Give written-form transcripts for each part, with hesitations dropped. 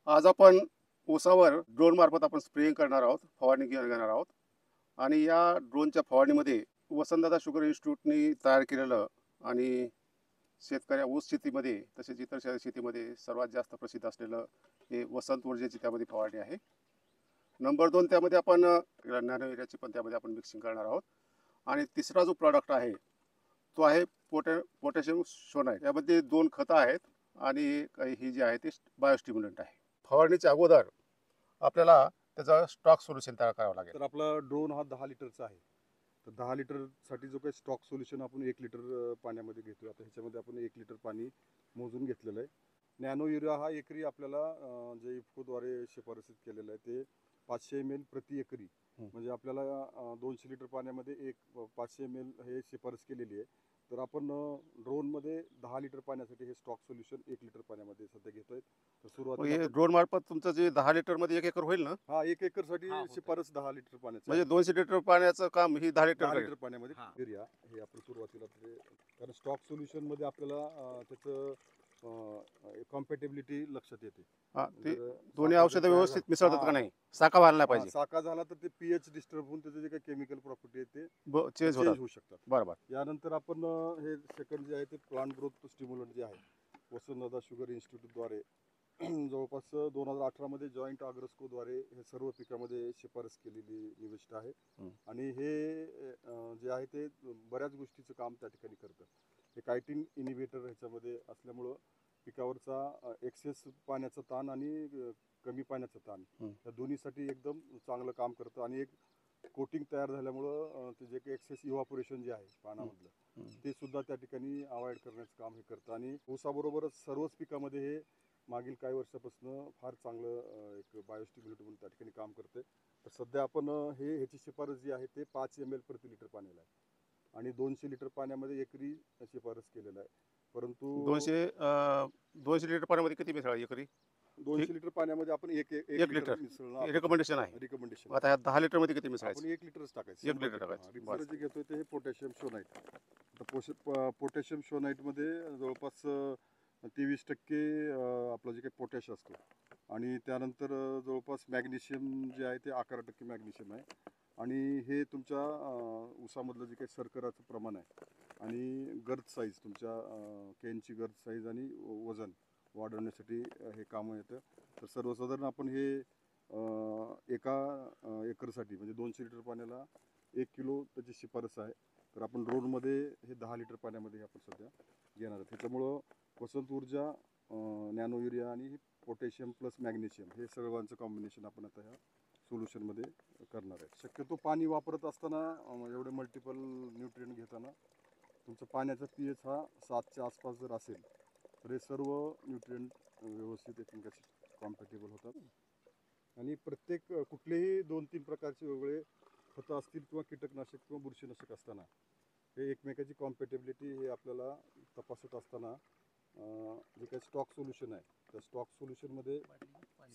आज आपण ऊसावर ड्रोन मार्फत आपण स्प्रेइंग करणार आहोत, फवारणी घेणार आहोत. आणि या ड्रोनच्या फवारणीमध्ये वसंतदादा शुगर इन्स्टिट्यूटनी तयार केलेलं आणि शेतकऱ्या ऊस शेतीमध्ये तसेच इतर शेतीमध्ये सर्वात जास्त प्रसिद्ध असलेलं हे वसंत ऊर्जेची त्यामध्ये फवारणी आहे. नंबर 2 त्यामध्ये आपण नॅनो युरियाची पण त्यामध्ये आपण मिक्सिंग करणार आहोत. आणि तिसरा जो प्रॉडक्ट आहे तो आहे पोटॅशियम शोनाइट. यामध्ये 2 खतं आहेत आणि ही जी आहे ती बायोस्टिम्युलंट आहे. फवारणीच्या अगोदर आपल्याला त्याचा स्टॉक सोल्युशन तयार करावं लागेल. तर आपला ड्रोन हा 10 लिटरचा आहे. तर 10 लिटरसाठी जो काही स्टॉक सोल्युशन आपण 1 लिटर पाण्यामध्ये घेतो. आता ह्याच्यामध्ये आपण 1 लिटर पाणी मोजून घेतलेलं आहे. नॅनो युरिया हा एकरी आपल्याला जे इफ्कोद्वारे शिफारसीत केलेलं आहे ते 500 ml प्रति एकरी. म्हणजे आपल्याला 200 लिटर पाण्यामध्ये 500 ml हे शिफारस केलेली आहे. तर आपण ड्रोनमध्ये 10 लिटर पाण्यासाठी हे स्टॉक सोल्युशन 1 लिटर पाण्यामध्ये सध्या घेतोय. तर सुरुवातीला ड्रोन मार्फत तुमचं जे 10 लिटरमध्ये 1 एकर होईल ना? हा 1 एकरसाठी शिफारस 10 लिटर पाण्याची म्हणजे 200 लिटर पाण्याचं काम ही 10 लिटर 10 करेल. लिटर पाण्यामध्ये युरिया हे आपण सुरुवातीला कारण स्टॉक सोल्युशन मध्ये आपल्याला त्याचं कॉम्पॅटेबिलिटी लक्षात येते. ते दोन्ही औषधं व्यवस्थित मिसळतात का नाही, साका व्हायला नाही पाहिजे. साका झाला तर ते पीएच डिस्टर्ब होऊन त्याचे जे काही केमिकल प्रॉपर्टी आहे ते चेंज होऊ शकतात. बरोबर. यानंतर आपण हे सेकंड जे आहे ते प्लांट ग्रोथ स्टिम्युलंट जे आहे वसंतदादा शुगर इन्स्टिट्यूटद्वारे जवळपास 2018 मध्ये जॉईंट द्वारे हे सर्व पिकामध्ये शिफारस केलेली निविष्ट आहे. आणि हे जे आहे ते बऱ्याच गोष्टीचं काम त्या ठिकाणी करतं. हे कायटिन इनिव्हेटर ह्याच्यामध्ये असल्यामुळं पिकावरचा एक्सेस पाण्याचा ताण आणि कमी पाण्याचा ताण या दोन्हीसाठी एकदम चांगलं काम करतं. आणि एक कोटिंग तयार झाल्यामुळं ते जे काही एक्सेस इव्हापोरेशन जे आहे पाण्यामधलं ते सुद्धा त्या ठिकाणी अवॉइड करण्याचं काम हे करतं. आणि ऊसाबरोबरच सर्वच पिकामध्ये हे मागील काही वर्षापासून फार चांगलं एक बायोस्टिम्युलेट म्हणून त्या ठिकाणी काम करते. तर सध्या आपण ह्याची शिफारस जी आहे ते 5 ml प्रति लिटर पाण्याला आहे आणि 200 लिटर पाण्यामध्ये एकरी शिफारस केलेला आहे. परंतु 200 लिटर पाण्यामध्ये किती मिसळा एकरी? 200 लिटर पाण्यामध्ये आपण एक लिटर मिसळणं रिकमेंडेशन आहे. रिकमेंडेशन आता 10 लिटर मध्ये किती मिसळायचं? आपण 1 लिटरच टाकायचं. 1 लिटर टाकायचं. रिक्सर जे घेतोय ते हे पोटॅशियम शोनाइट. पोटॅशियम शोनाइट मध्ये जवळपास 23% आपलं जे काही पोटॅश असतो आणि त्यानंतर जवळपास मॅग्नेशियम जे आहे ते 11% मॅग्नेशियम आहे. आणि हे तुमच्या ऊसामधलं जे काही शर्कराचं प्रमाण आहे आणि गर्द साईज तुमच्या केनची गर्द साईज आणि वजन वाढवण्यासाठी हे कामं येतं. तर सर्वसाधारण आपण हे एका एकरसाठी म्हणजे 200 लिटर पाण्याला 1 किलो त्याची शिफारस आहे. तर आपण ड्रोनमध्ये हे 10 लिटर पाण्यामध्ये आपण सध्या घेणार आहोत. त्याच्यामुळं वसंत ऊर्जा नॅनो युरिया आणि पोटॅशियम प्लस मॅग्नेशियम हे सर्वांचं कॉम्बिनेशन आपण आता ह्या सोल्युशनमध्ये करणार आहे. शक्यतो पाणी वापरत असताना एवढे मल्टिपल न्यूट्रिएंट घेताना तुमचं पाण्याचा pH हा 7च्या आसपास जर असेल तर हे सर्व न्यूट्रिएंट व्यवस्थित एकमेकाशी कॉम्पॅटेबल होतात. आणि प्रत्येक कुठलेही 2-3 प्रकारचे वेगवेगळे खतं असतील किंवा कीटकनाशक किंवा बुरशीनाशक असताना हे एकमेकाची कॉम्पॅटेबिलिटी हे आपल्याला तपासत असताना जे काही स्टॉक सोल्युशन आहे त्या स्टॉक सोल्युशनमध्ये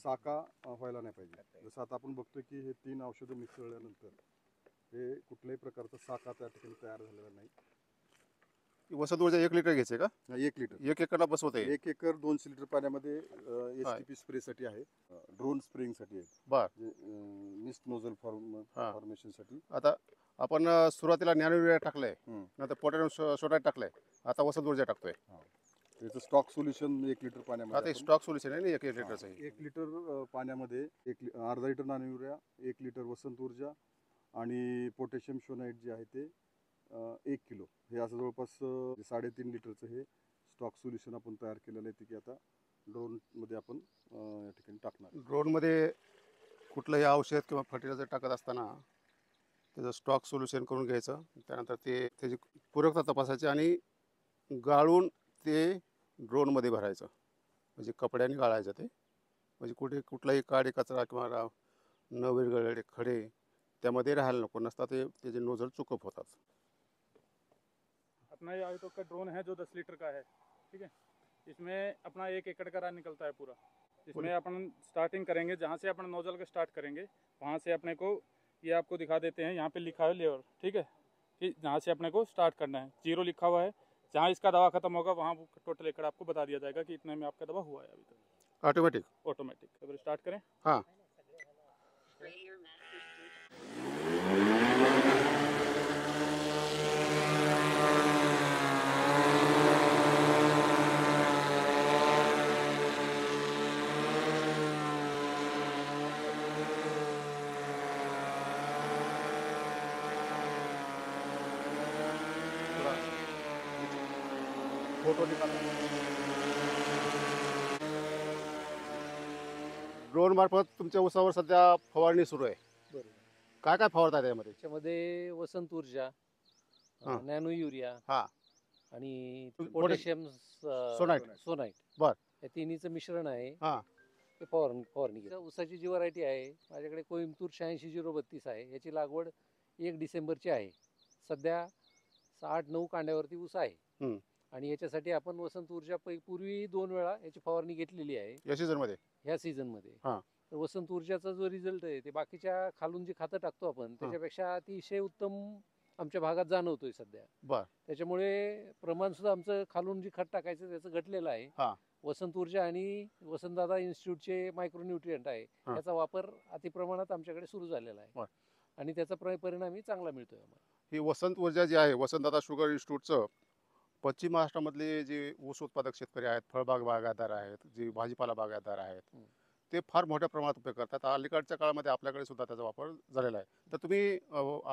साका व्हायला नाही पाहिजे. जसं आता आपण बघतोय की हे 3 औषधं मिसळल्यानंतर हे कुठल्याही प्रकारचा साका त्या ठिकाणी तयार झालेला नाही. वसंत ऊर्जा 1 लिटर घ्यायचे का? 1 लिटर 1 एकरला बसवत आहे. 1 एकर 200 लिटर पाण्यामध्ये STP स्प्रेसाठी आहे. ड्रोन स्प्रेइंगसाठी आहे. बर. मिस्ट नोझल फॉर्मेशनसाठी. आता आपण सुरुवातीला नॅनो युरिया टाकलंय, नंतर पोटॅशियम शोनाइट टाकलंय, आता वसंत ऊर्जा टाकतोय. त्याचं स्टॉक सोल्युशन 1 लिटर पाण्यामध्ये आता स्टॉक सोल्युशन आहे ना 1 लिटरचं. 1 लिटर पाण्यामध्ये अर्धा लिटर नॅनो युरिया, 1 लिटर वसंत ऊर्जा आणि पोटॅशियम शोनाइट जे आहे ते 1 किलो हे असं जवळपास 3.5 लिटरचं हे स्टॉक सोल्युशन आपण तयार केलेलं आहे. की आता ड्रोनमध्ये आपण या ठिकाणी टाकणार. ड्रोनमध्ये कुठलंही औषध किंवा फर्टिलायझर टाकत असताना त्याचं स्टॉक सोल्युशन करून घ्यायचं. त्यानंतर त्याची पूरकता तपासायची आणि गाळून ते ड्रोनमध्ये भरायचं. म्हणजे कपड्याने गाळायचं ते. म्हणजे कुठलाही काडी कचरा किंवा न विरघळलेले खडे त्यामध्ये राहायला नको, नसता त्याचे नोझल चुकअप होतात. अपना ये आयोटो का ड्रोन है जो 10 लीटर का है, ठीक है। इसमें अपना 1 एकड़ का रान निकलता है पूरा। इसमें अपन स्टार्टिंग करेंगे, जहाँ से अपन नोजल का स्टार्ट करेंगे वहाँ से अपने को ये आपको दिखा देते हैं, यहाँ पे लिखा है लेवर, ठीक है, कि जहाँ से अपने को स्टार्ट करना है। 0 लिखा हुआ है, जहाँ इसका दवा खत्म होगा वहाँ टोटल एकड़ आपको बता दिया जाएगा कि इतने में आपका दवा हुआ है अभी तक। ऑटोमेटिक ऑटोमेटिक स्टार्ट करें? हाँ। फोटो ड्रोन मार्फत तुमच्या ऊसावर सध्या फवारणी सुरू आहे. बरोबर. काय काय फवारताय त्यामध्ये? त्याच्यामध्ये वसंत ऊर्जा, हा. नॅनो युरिया हा. आणि पोटॅश- पोटॅशियम सोनाईट. सोनाईट बर. या तिन्हीचं मिश्रण आहे. हा. ते फवारणी केली. ऊसाची जी व्हरायटी आहे माझ्याकडे कोइंबतूर 86-032 आहे. याची लागवड 1 डिसेंबरची आहे. सध्या 8-9 कांड्यावरती ऊस आहे. हम्म. आणि याच्यासाठी आपण वसंत ऊर्जा पूर्वी 2 वेळा याची फवारणी घेतलेली आहे या सीझन मध्ये? ह्या सीझनमध्ये. हा. तर वसंत ऊर्जाचा जो रिझल्ट आहे ते बाकीच्या खालून जी खतं टाकतो आपण त्याच्यापेक्षा अतिशय उत्तम आमच्या भागात जाणवतोय सध्या. बर. त्याच्यामुळे प्रमाण सुद्धा आमचं खालून जी खत टाकायचं त्याचं घटलेलं आहे. हा. वसंत ऊर्जा आणि वसंतदादा इन्स्टिट्यूटचे मायक्रोन्यूट्रियंट आहे हा. याचा वापर अतिप्रमाणात आमच्याकडे सुरू झालेला बर. आहे आणि त्याचा परिणामही चांगला मिळतोय आम्हाला. ही वसंत ऊर्जा जी आहे, वसंतदादा शुगर इन्स्टिट्यूटचं पश्चिम महाराष्ट्रामधले जे ऊस उत्पादक शेतकरी आहेत, फळबाग बागायतदार आहेत, जे भाजीपाला बागायतदार आहेत, ते फार मोठ्या प्रमाणात उपयोग करतात. अलीकडच्या काळामध्ये आपल्याकडे सुद्धा त्याचा वापर झालेला आहे. तर तुम्ही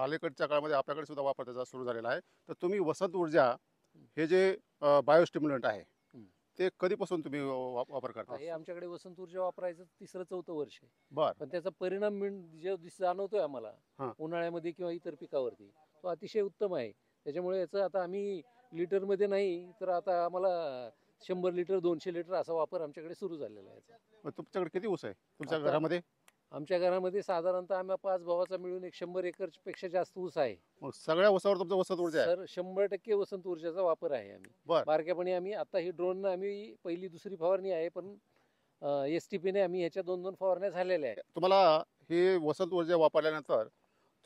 अलीकडच्या काळामध्ये आपल्याकडे सुद्धा वापर त्याचा सुरू झालेला आहे. तर तुम्ही वसंत ऊर्जा हे जे बायोस्टिम्युलंट आहे ते कधीपासून तुम्ही वापर करता? हे आमच्याकडे वसंत ऊर्जा वापरायचं 3-4 वर्ष आहे. बर. पण त्याचा परिणाम जो जाणवतोय हा. आम्हाला उन्हाळ्यामध्ये किंवा इतर पिकावरती तो अतिशय उत्तम आहे. त्याच्यामुळे याचं आता आम्ही लिटरमध्ये नाही तर आता आम्हाला 100 लिटर 200 लिटर असा वापर आमच्याकडे सुरू झालेला आहे याचा. मग तुमच्याकडे किती ऊस आहे तुमच्या आता- घरामध्ये? आमच्या घरामध्ये साधारणतः आम्ही 5 भावाचा मिळून 100 एकरपेक्षा जास्त ऊस आहे. मग सगळ्या ऊसावर तुमचं वसंत ऊर्जा आहे? सर 100% वसंत ऊर्जाचा वापर आहे आम्ही. बर. बारक्यापणी आम्ही आता ही ड्रोन आम्ही पहिली दुसरी फवारणी आहे पण STPने आम्ही ह्याच्या 2-2 फवारण्या झालेल्या आहेत. तुम्हाला हे वसंत ऊर्जा वापरल्यानंतर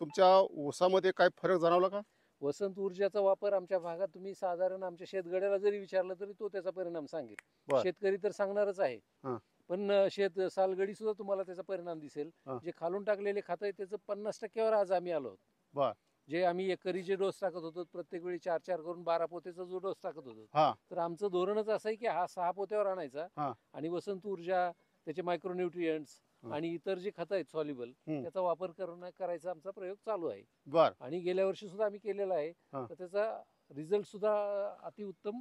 तुमच्या ऊसामध्ये काय फरक जाणवला का? वसंत ऊर्जाचा वापर आमच्या भागात तुम्ही साधारण आमच्या शेतगड्याला जरी विचारलं तरी तो त्याचा परिणाम सांगेल. बर. शेतकरी तर सांगणारच आहे. हा. पण सालगडी सुद्धा तुम्हाला त्याचा परिणाम दिसेल. हा. जे खालून टाकलेले खातं आहे त्याचं 50%वर आज आम्ही आलो. बर. जे आम्ही एकरीचे डोस टाकत होतो प्रत्येक वेळी 4-4 करून 12 पोत्याचा जो डोस टाकत होतो हा. तर आमचं धोरणच असं आहे की हा 6 पोत्यावर आणायचा हा. आणि वसंत ऊर्जा त्याचे मायक्रोन्यूट्रियंट्स आणि इतर जे खतं आहेत सॉल्युबल त्याचा वापर करायचा आमचा प्रयोग चालू आहे. बर. आणि गेल्या वर्षी सुद्धा आम्ही केलेला आहे. हा. तर त्याचा रिझल्ट सुद्धा अतिउत्तम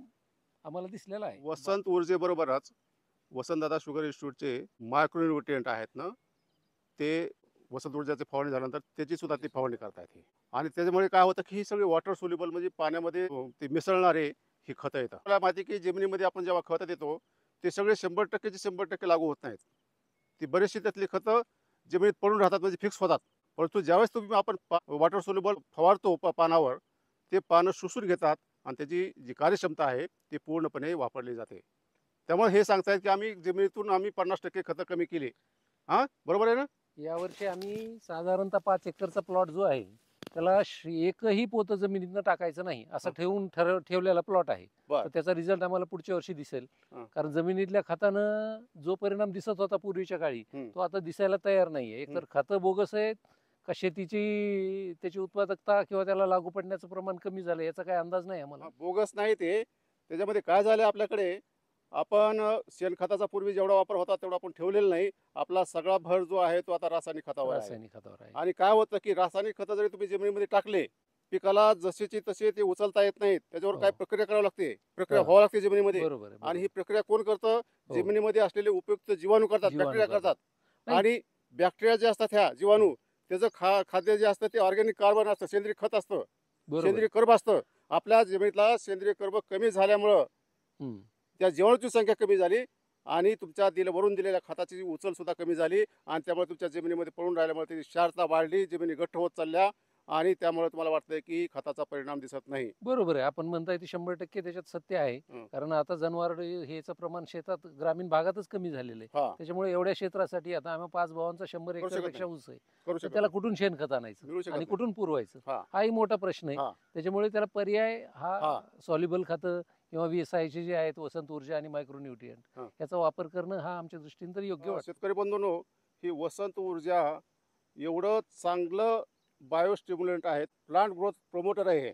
आम्हाला दिसलेला आहे. वसंत ऊर्जेबरोबरच वसंतदादा शुगर इन्स्टिट्यूटचे मायक्रोन्यूट्रिएंट आहेत ना, ते वसंत ऊर्जाची फवारणी झाल्यानंतर त्याची सुद्धा ती फवारणी करता येते. आणि त्याच्यामुळे काय होतं की ही सगळी वॉटर सोल्युबल म्हणजे पाण्यामध्ये ते मिसळणारे ही खतं येतात. आपल्याला माहिती आहे की जमिनीमध्ये आपण जेव्हा खतं देतो ते सगळे 100%चे 100% लागू होत नाहीत. ती बरीचशी त्यातली खतं जमिनीत पडून राहतात म्हणजे फिक्स होतात. परंतु ज्यावेळेस तुम्ही आपण वॉटर सोल्युबल फवारतो पानावर, ते पानं शोषून घेतात आणि त्याची जी कार्यक्षमता आहे ती पूर्णपणे वापरली जाते. त्यामुळे हे सांगतायत की आम्ही जमिनीतून 50% खतं कमी केली. हां, बरोबर आहे ना? यावर्षी आम्ही साधारणतः 5 एकरचा प्लॉट जो आहे त्याला एकही पोतं जमिनीतनं टाकायचं नाही असं ठेवलेला प्लॉट आहे. बर. तर त्याचा रिझल्ट आम्हाला पुढच्या वर्षी दिसेल. हा. कारण जमिनीतल्या खतानं जो परिणाम दिसत होता पूर्वीच्या काळी तो आता दिसायला तयार नाहीये. एकतर खतं बोगस आहेत का शेतीची त्याची उत्पादकता किंवा त्याला लागू पडण्याचं प्रमाण कमी झालं याचा काही अंदाज नाही आम्हाला. बोगस नाही ते. त्याच्यामध्ये काय झालं आपल्याकडे, आपण शेणखताचा पूर्वी जेवढा वापर होता तेवढा आपण ठेवलेला नाही. आपला सगळा भर जो आहे तो आता रासायनिक खतावर आहे. रासायनिक खतावर आहे. आणि काय होतं की रासायनिक खतं जरी तुम्ही जमिनीमध्ये टाकले, पिकाला जसेचे तसे ते उचलता येत नाहीत. त्याच्यावर काय प्रक्रिया करावी लागते, प्रक्रिया व्हावी लागते जमिनीमध्ये. बरोबर आहे, आणि ही प्रक्रिया कोण करतं? हो. जमिनीमध्ये असलेले उपयुक्त जीवाणू करतात, जीवाणू बॅक्टेरिया करतात. करतात. आणि बॅक्टेरिया जे असतात ह्या जीवाणू त्याचं खाद्य जे असतं ते ऑर्गॅनिक कार्बन असतं, सेंद्रिय खत असतं, बरोबर सेंद्रिय कर्ब असतं. आपल्या जमिनीतला सेंद्रिय कर्ब कमी झाल्यामुळं हम्म. त्या जीवाणूची संख्या कमी झाली आणि तुमच्या वरून दिलेल्या खताची उचल सुद्धा कमी झाली आणि त्यामुळे तुमच्या जमिनीमध्ये पडून राहिल्यामुळे त्याची क्षारता वाढली, जमिनी घट्ट होत चालल्या आणि त्यामुळे तुम्हाला वाटतंय की खताचा परिणाम दिसत नाही. बरोबर आहे. आपण म्हणताय ते 100% त्याच्यात सत्य आहे. कारण आता जनावर हेचं प्रमाण शेतात ग्रामीण भागातच कमी झालेलं आहे. हा, त्याच्यामुळे एवढ्या क्षेत्रासाठी आता आम्ही 5 भावांचा 100 करू शकत एकरपेक्षा नाही. ऊस आहे. करू तर शकत त्याला नाही. कुठून शेणखत मिळू आणायचं शकत आणि नाही. कुठून पुरवायचं हा. हाही मोठा प्रश्न आहे. हा. त्याच्यामुळे त्याला पर्याय हा हा. सॉल्युबल खतं किंवा VSIचे जे आहेत वसंत ऊर्जा आणि मायक्रोन्यूट्रिएंट हां. याचा वापर करणं हा आमच्या दृष्टीने तर योग्य वाटतं. शेतकरी बंधूंनो, ही वसंत ऊर्जा एवढं चांगलं बायोस्टिम्युलंट आहे, प्लांट ग्रोथ प्रोमोटर आहे हे,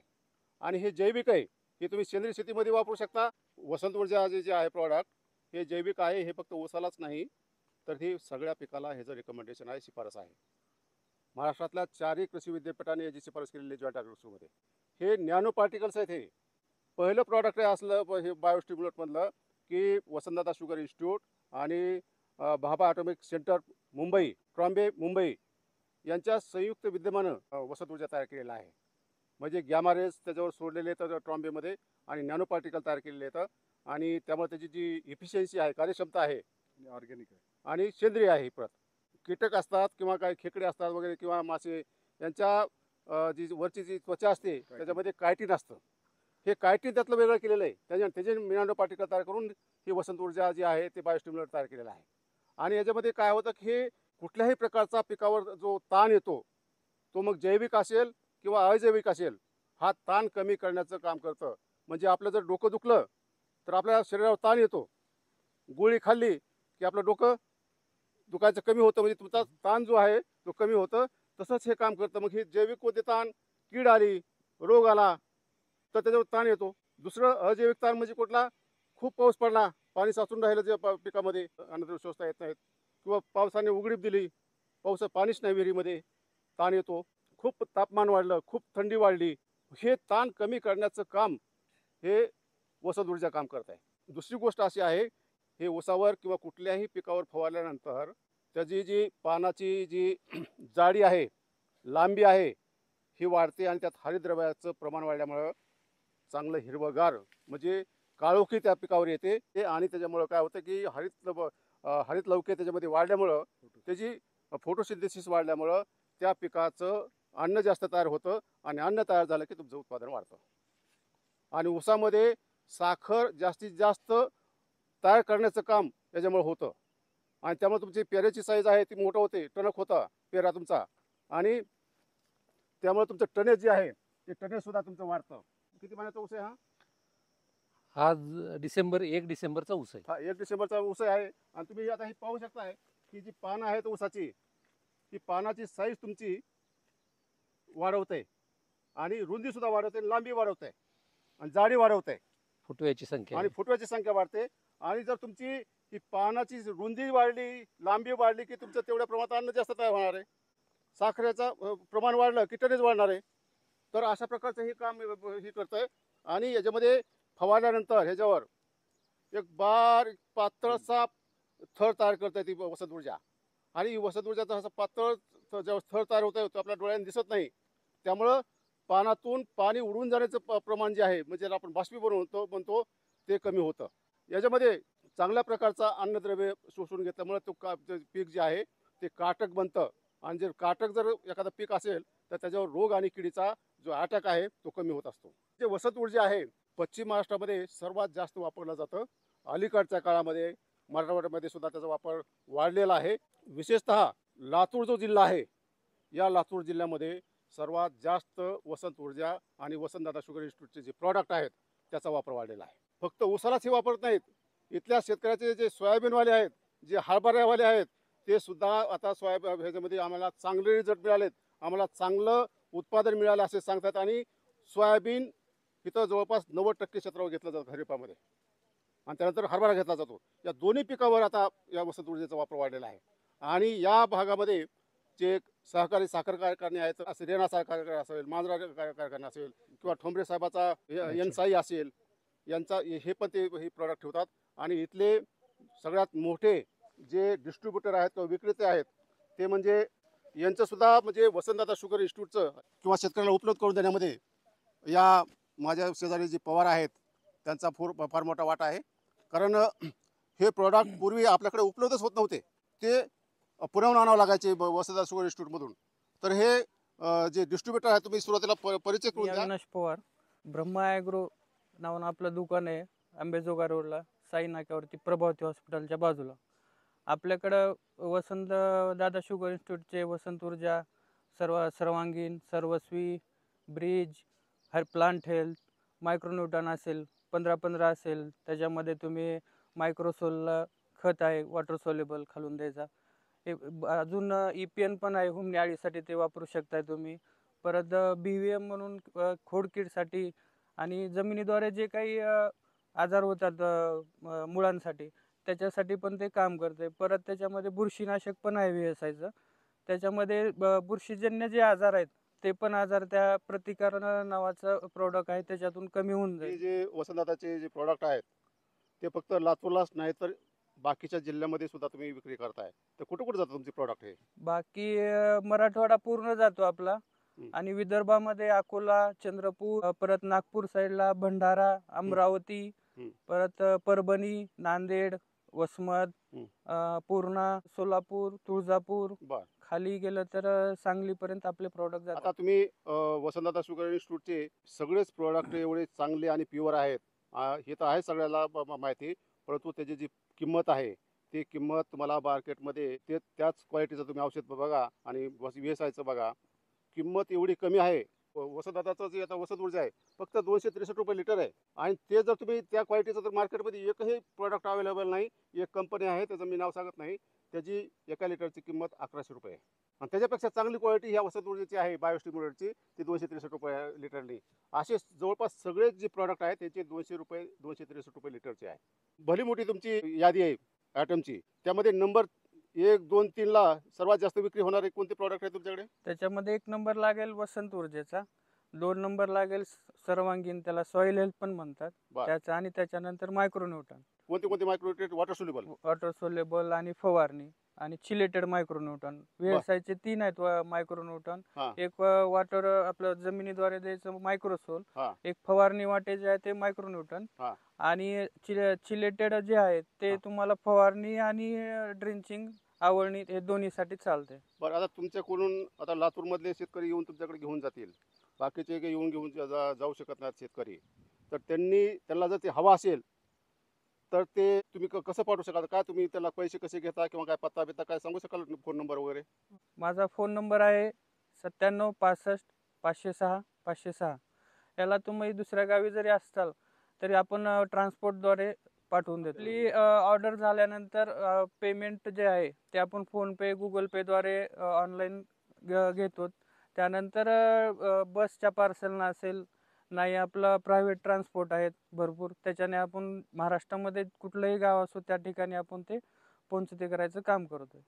आणि हे जैविक आहे. हे तुम्ही सेंद्रिय शेतीमध्ये वापरू शकता. वसंत ऊर्जा जे आहे प्रॉडक्ट, हे जैविक आहे. हे फक्त ऊसालाच नाही, तर हे सगळ्या पिकाला ह्याचं रिकमेंडेशन आहे, शिफारस आहे. महाराष्ट्रातल्या 4ही कृषी विद्यापीठाने याची शिफारस केलेली आहे जॉईंट ॲग्रोस्टमध्ये. हे नॅनो पार्टिकल्स आहेत. हे पहिलं प्रॉडक्ट आहे असलं हे बायोस्टिम्युलंटमधलं, की वसंतदादा शुगर इन्स्टिट्यूट आणि भाभा ॲटॉमिक सेंटर मुंबई, ट्रॉम्बे मुंबई यांच्या संयुक्त विद्यमानं वसंत ऊर्जा तयार केलेला आहे. म्हणजे गॅमा रेज त्याच्यावर सोडलेले आहेत ट्रॉम्बेमध्ये, आणि नॅनो पार्टिकल तयार केलेले आहेत, आणि त्यामुळे त्याची जी इफिशियन्सी आहे, कार्यक्षमता आहे, ऑर्गॅनिक आहे आणि सेंद्रिय आहे. ही परत कीटक असतात किंवा काही खेकडे असतात वगैरे किंवा मासे, यांच्या जी वरची जी त्वचा असते त्याच्यामध्ये कायटिन असतं. हे कायटिन त्यातलं वेगळं केलेलं आहे. त्याचे नॅनो पार्टिकल तयार करून ही वसंत ऊर्जा जी आहे ते बायोस्टिम्युलंट तयार केलेलं आहे. आणि याच्यामध्ये काय होतं की हे कुठल्याही प्रकारचा पिकावर जो ताण येतो, तो मग जैविक असेल किंवा अजैविक असेल, हा ताण कमी करण्याचं काम करतं. म्हणजे आपलं जर डोकं दुखलं तर आपल्या शरीरावर ताण येतो, गोळी खाल्ली की आपलं डोकं दुखायचं कमी होतं, म्हणजे तुमचा ताण जो आहे तो कमी होतं. तसंच हे काम करतं. मग हे जैविक कोणते ताण, कीड आली, रोग आला तर त्याच्यावर ताण येतो. दुसरं अजैविक ताण म्हणजे कुठला, खूप पाऊस पडला, पाणी साचून राहिलं जे पिकामध्ये, अन्नद्रव्य शोषता येत नाहीत, किंवा पावसाने उघडीप दिली, पावसात पाणीच नाही विहिरीमध्ये, ताण येतो. खूप तापमान वाढलं, खूप थंडी वाढली, हे ताण कमी करण्याचं काम हे वसंत ऊर्जा काम करत आहे. दुसरी गोष्ट अशी आहे, हे ऊसावर किंवा कुठल्याही पिकावर फवारल्यानंतर त्याची जी पानाची जी जाडी आहे, लांबी आहे, ही वाढते, आणि त्यात हरितद्रव्याचं प्रमाण वाढल्यामुळं चांगलं हिरवगार म्हणजे काळोखी त्या पिकावर येते. ते आणि त्याच्यामुळं काय होतं की हरित लवके त्याच्यामध्ये वाढल्यामुळं, त्याची फोटोसिंथेसिस वाढल्यामुळं त्या पिकाचं अन्न जास्त तयार होतं, आणि अन्न तयार झालं की तुमचं उत्पादन वाढतं. आणि ऊसामध्ये साखर जास्तीत जास्त तयार करण्याचं काम त्याच्यामुळे होतं, आणि त्यामुळे तुमची पेऱ्याची साईज आहे ती मोठं होते, टणक होता पेरा तुमचा, आणि त्यामुळे तुमचं टनेज जे आहे ते टनेज सुद्धा तुमचं वाढतं. किती महिन्याचा ऊस आहे हा? हा 1 डिसेंबरचा ऊस आहे. हा 1 डिसेंबरचा ऊस आहे. आणि तुम्ही आता हे पाहू शकताय की जी पानं आहेत ऊसाची, ती पानाची साईज तुमची वाढवते, आणि रुंदी सुद्धा वाढवते, लांबी वाढवते, आणि जाडी वाढवते, फुटव्याची संख्या आणि फुटव्याची संख्या वाढते. आणि जर तुमची ही पानाची रुंदी वाढली, लांबी वाढली की तुमचं तेवढ्या प्रमाणात अन्न जास्त तयार होणार आहे. साखरेचं प्रमाण वाढलं की टनेज वाढणार आहे. तर अशा प्रकारचं हे काम हे करत आहे. आणि याच्यामध्ये फवारल्यानंतर ह्याच्यावर एक बारीक पातळसा थर तयार करता येते वसंत ऊर्जा. आणि ही वसंत ऊर्जाचा असा पातळ जेव्हा थर तयार होत आहे तो आपल्या डोळ्यांनी दिसत नाही, त्यामुळं पानातून पाणी उडून जाण्याचं प्रमाण जे आहे, म्हणजे आपण बाष्पीभवन म्हणतो, ते कमी होतं. याच्यामध्ये चांगल्या प्रकारचा अन्नद्रव्य शोषून घेतल्यामुळे ते पीक जे आहे ते काटक बनतं, आणि जर काटक जर एखादं पीक असेल तर त्याच्यावर रोग आणि किडीचा जो अटॅक आहे तो कमी होत असतो. जे वसंत ऊर्जा आहे पश्चिम महाराष्ट्रामध्ये सर्वात जास्त वापरलं जातं. अलीकडच्या काळामध्ये मराठवाड्यामध्ये सुद्धा त्याचा वापर वाढलेला आहे. विशेषतः लातूर जो जिल्हा आहे, या लातूर जिल्ह्यामध्ये सर्वात जास्त वसंत ऊर्जा आणि वसंतदादा शुगर इन्स्टिट्यूटचे जे प्रॉडक्ट आहेत त्याचा वापर वाढलेला आहे. फक्त ऊसालाच हे वापरत नाहीत, इथल्या शेतकऱ्याचे जे सोयाबीनवाले आहेत, जे हरभऱ्यावाले आहेत, ते सुद्धा आता ह्याच्यामध्ये आम्हाला चांगले रिझल्ट मिळालेत, आम्हाला चांगलं उत्पादन मिळालं असे सांगतात. आणि सोयाबीन इथं जवळपास 90% क्षेत्रावर घेतलं जातं खरीपामध्ये, आणि त्यानंतर हरभरा घेतला जातो. या दोन्ही पिकावर आता या वसंत ऊर्जेचा वापर वाढलेला आहे. आणि या भागामध्ये जे सहकारी साखर कारखाने आहेत, असे रेणा साखर कारखाना असेल, मांजरा कारखाना असेल, किंवा ठोंबरे साहेबाचा एनसाई असेल, यांचा हे पण ते हे प्रॉडक्ट ठेवतात. आणि इथले सगळ्यात मोठे जे डिस्ट्रीब्युटर आहेत किंवा विक्रेते आहेत ते म्हणजे यांचंसुद्धा म्हणजे वसंतदादा शुगर इन्स्टिट्यूटचं किंवा शेतकऱ्याला उपलब्ध करून देण्यामध्ये या माझ्या शेजारी जे पवार आहेत त्यांचा फार मोठा वाटा आहे. कारण हे प्रॉडक्ट पूर्वी आपल्याकडे उपलब्धच होत नव्हते, ते पुण्याहून आणावं लागायचे वसंतदादा शुगर इन्स्टिट्यूटमधून. तर हे जे डिस्ट्रीब्युटर आहे, तुम्ही सुरुवातीला परिचय करून द्या. अविनाश पवार, ब्रह्मा ॲग्रो नावानं आपलं दुकान आहे आंबेजोगाई रोडला, साई नाक्यावरती, प्रभावती हॉस्पिटलच्या बाजूला. आपल्याकडं वसंत दादा शुगर इन्स्टिट्यूटचे वसंत ऊर्जा, सर्वांगीण, सर्वस्वी, ब्रिज, प्लांट हेल्थ, मायक्रोन्यूटन असेल, 15-15 असेल, त्याच्यामध्ये तुम्ही मायक्रोसोलला खत आहे वॉटर सोल्युबल खालून द्यायचा. अजून EPN पण आहे हुमणी अळीसाठी, ते वापरू शकताय तुम्ही. परत BVM म्हणून खोडकीडसाठी आणि जमिनीद्वारे जे काही आजार होतात मुळांसाठी, त्याच्यासाठी पण ते काम करते. परत त्याच्यामध्ये बुरशीनाशक पण आहे VSIचं. त्याच्यामध्ये बुरशीजन्य जे आजार आहेत ते पण आजार त्या प्रतिकरण नावाचं प्रोडक्ट आहे त्याच्यातून कमी होऊन हे जाईल. जे वसंतदादाचे जे प्रॉडक्ट आहेत ते फक्त लातूरलाच नाही तर बाकीच्या जिल्ह्यामध्ये सुद्धा तुम्ही विक्री करताय, तर कुठे कुठे जातं तुमचे प्रॉडक्ट हे? बाकी मराठवाडा पूर्ण जातो आपला. आणि विदर्भामध्ये अकोला, चंद्रपूर, परत नागपूर साईडला भंडारा, अमरावती, परत परभणी, नांदेड, वसमत, पूर्णा, सोलापूर, तुळजापूर, बर, खाली गेलं तर सांगलीपर्यंत आपले प्रॉडक्ट जातात. आता तुम्ही वसंतदादा शुगर इन्स्टिट्यूटचे सगळेच प्रॉडक्ट एवढे चांगले आणि प्युअर आहेत, हे तर आहे सगळ्याला माहिती, परंतु त्याची जी किंमत आहे ती किंमत तुम्हाला मार्केटमध्ये ते त्याच क्वालिटीचं तुम्ही औषध बघा आणि VSIचं बघा, किंमत एवढी कमी आहे. वसंतदादाचं जे आता वसंत ऊर्जा आहे फक्त 263 रुपये लिटर आहे, आणि ते जर तुम्ही त्या क्वालिटीचं तर मार्केटमध्ये एकही प्रॉडक्ट अवेलेबल नाही. एक कंपनी आहे, त्याचं मी नाव सांगत नाही, त्याची एका लिटरची किंमत 1100 रुपये आहे. आणि त्याच्यापेक्षा चांगली क्वालिटी ह्या वसंत ऊर्जेची आहे बायोस्टिम्युलेटची, ती 263 रुपये लिटरनी. असे जवळपास सगळे जे प्रॉडक्ट आहेत त्याचे 200 रुपये 263 रुपये लिटरचे आहे. भली मोठी तुमची यादी आहे आयटमची, त्यामध्ये नंबर 1, 2, 3 ला सर्वात जास्त विक्री होणारे कोणते प्रॉडक्ट आहे तुमच्याकडे? त्याच्यामध्ये 1 नंबर लागेल वसंत ऊर्जेचा, 2 नंबर लागेल सर्वांगीण, त्याला सॉइल हेल्थ पण म्हणतात बरं. त्याचा, आणि त्याच्यानंतर मायक्रोन्यूटन, कोणते कोणते मायक्रोन्यूट्रिएंट वॉटर सोल्युबल? वॉटर सोलेबल आणि फवारणी, आणि चिलेटेड मायक्रोन्यूटन. VSIचे 3 आहेत मायक्रोन्यूटन. हा. एक वॉटर आपलं जमिनीद्वारे द्यायचं मायक्रोसोल, हा. एक फवारणी वाटे जे आहे ते मायक्रोन्यूटन, हा. आणि चिलेटेड जे आहे ते तुम्हाला फवारणी आणि ड्रिंचिंग, आवळणी, हे दोन्हीसाठी चालते. बरं, आता तुमच्याकडून आता लातूरमधले शेतकरी येऊन तुमच्याकडे घेऊन जातील, बाकीचे काही येऊन घेऊन जाऊ शकत नाहीत शेतकरी, तर त्यांना जर ते हवा असेल तर ते तुम्ही कसं पाठवू शकाल? काय तुम्ही त्याला पैसे कसे घेता किंवा काय पत्ता बित्ता काय सांगू शकाल, फोन नंबर वगैरे? माझा फोन नंबर आहे 97 65 506 506. याला तुम्ही दुसऱ्या गावी जरी असाल तरी आपण ट्रान्सपोर्टद्वारे पाठवून देतो. आपली ऑर्डर झाल्यानंतर पेमेंट जे आहे ते आपण फोनपे, गुगल पेद्वारे ऑनलाईन घेतो. त्यानंतर बसच्या पार्सल नसेल, नाही आपलं प्रायव्हेट ट्रान्सपोर्ट आहेत भरपूर, त्याच्याने आपण महाराष्ट्रामध्ये कुठलंही गाव असो त्या ठिकाणी आपण ते पोहोचते करायचं काम करतो.